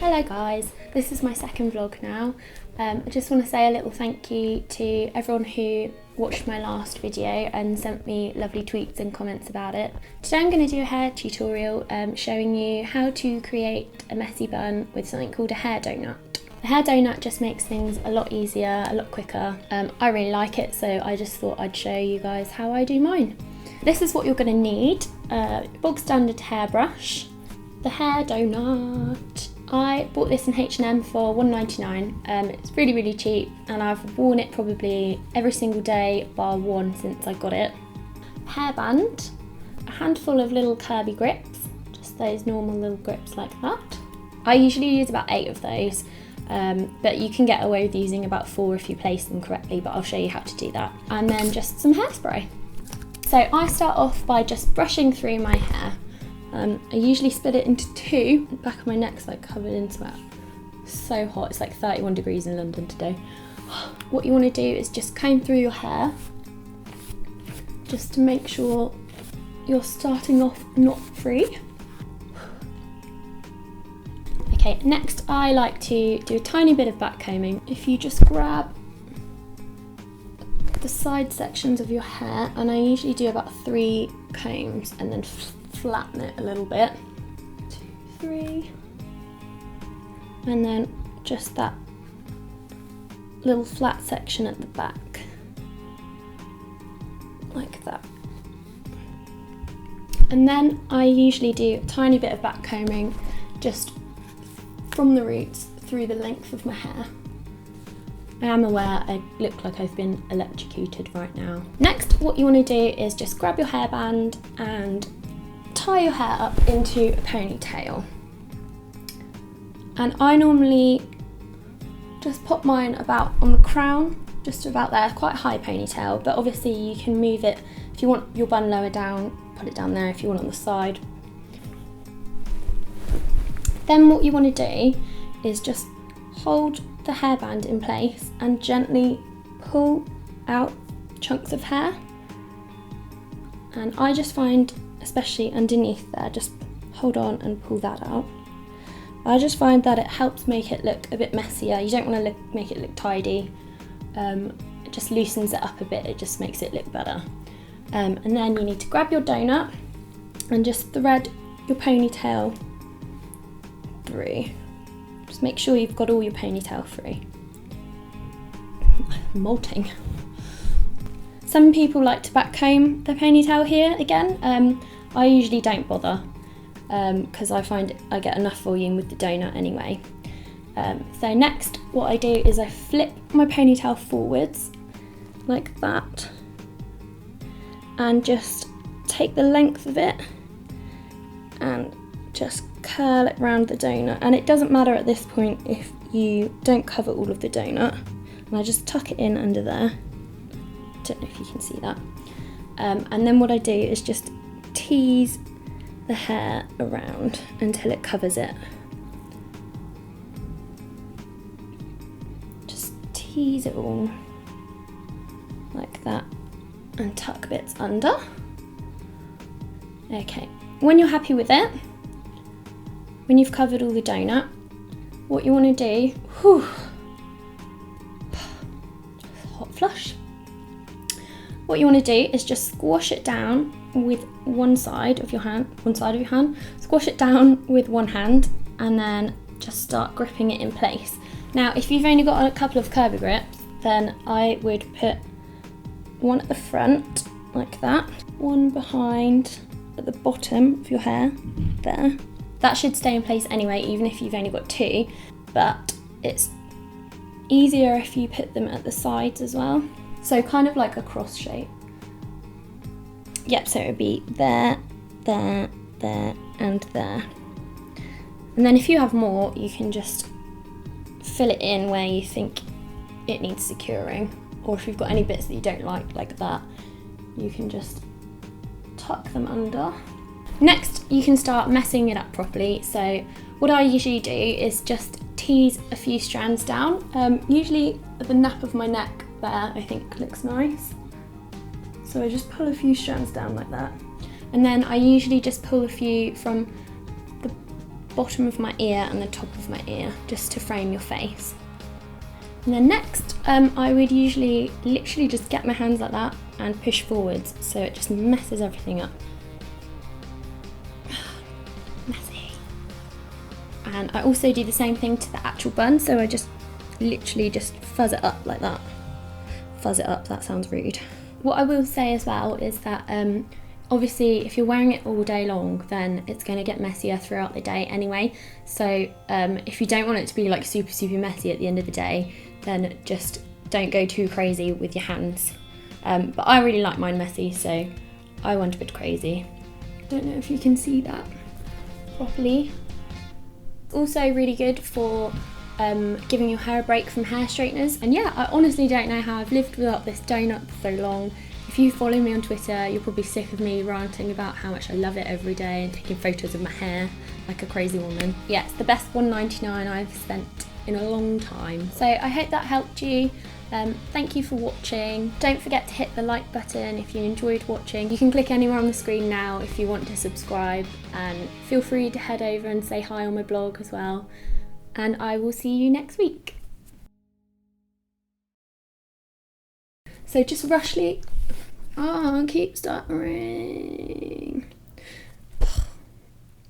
Hello guys, this is my second vlog now. I just want to say a little thank you to everyone who watched my last video and sent me lovely tweets and comments about it. Today I'm going to do a hair tutorial showing you how to create a messy bun with something called a hair donut. The hair donut just makes things a lot easier, a lot quicker. I really like it, so I just thought I'd show you guys how I do mine. This is what you're going to need: bog standard hairbrush, the hair donut. I bought this in H&M for £1.99. It's really cheap, and I've worn it probably every single day bar one since I got it. Hairband, a handful of little curvy grips, just those normal little grips like that. I usually use about 8 of those, but you can get away with using about 4 if you place them correctly, but I'll show you how to do that. And then just some hairspray. So I start off by just brushing through my hair. I usually split it into 2. The back of my neck's like covered in sweat. So hot, it's like 31 degrees in London today. What you want to do is just comb through your hair, just to make sure you're starting off knot free. Okay, next I like to do a tiny bit of back combing. If you just grab the side sections of your hair, and I usually do about 3 combs and then flatten it a little bit. 2, 3, and then just that little flat section at the back, like that. And then I usually do a tiny bit of back combing just from the roots through the length of my hair. I am aware I look like I've been electrocuted right now. Next, what you want to do is just grab your hairband and tie your hair up into a ponytail. And I normally just pop mine about on the crown, just about there, quite a high ponytail, but obviously you can move it. If you want your bun lower down, put it down there. If you want it on the side. Then what you want to do is just hold the hairband in place and gently pull out chunks of hair. And I just find, especially underneath there, just hold on and pull that out. I just find that it helps make it look a bit messier. You don't want to make it look tidy. It just loosens it up a bit, it just makes it look better. And then you need to grab your donut and just thread your ponytail through. Just make sure you've got all your ponytail through. Molting. Some people like to back comb their ponytail here again. I usually don't bother because I find I get enough volume with the donut anyway. So next what I do is I flip my ponytail forwards like that and just take the length of it and just curl it round the donut. And it doesn't matter at this point if you don't cover all of the donut. And I just tuck it in under there. Don't know if you can see that. And then what I do is just tease the hair around until it covers it. Just tease it all like that and tuck bits under. Okay, when you're happy with it, when you've covered all the donut, what you want to do, hot flush. What you want to do is just squash it down with one side of your hand, squash it down with one hand, and then just start gripping it in place. Now, if you've only got a couple of curvy grips, then I would put one at the front, like that, one behind at the bottom of your hair, there. That should stay in place anyway, even if you've only got 2, but it's easier if you put them at the sides as well. So kind of like a cross shape. Yep, so it would be there, there, there, and there. And then if you have more, you can just fill it in where you think it needs securing. Or if you've got any bits that you don't like that, you can just tuck them under. Next, you can start messing it up properly. So what I usually do is just tease a few strands down. Usually at the nape of my neck there, I think looks nice. So I just pull a few strands down like that. And then I usually just pull a few from the bottom of my ear and the top of my ear, just to frame your face. And then next, I would usually literally just get my hands like that and push forwards, so it just messes everything up. Messy. And I also do the same thing to the actual bun, so I just literally just fuzz it up like that. Fuzz it up, that sounds rude. What I will say as well is that obviously if you're wearing it all day long, then it's going to get messier throughout the day anyway. So if you don't want it to be like super messy at the end of the day, then just don't go too crazy with your hands. But I really like mine messy, so I went a bit crazy. Don't know if you can see that properly. Also really good for giving your hair a break from hair straighteners. And yeah, I honestly don't know how I've lived without this donut for so long. If you follow me on Twitter, you're probably sick of me ranting about how much I love it every day and taking photos of my hair like a crazy woman. Yeah, it's the best $1.99 I've spent in a long time. So I hope that helped you. Thank you for watching. Don't forget to hit the like button if you enjoyed watching. You can click anywhere on the screen now if you want to subscribe, and feel free to head over and say hi on my blog as well. And I will see you next week. So just roughly, oh, I keep stuttering.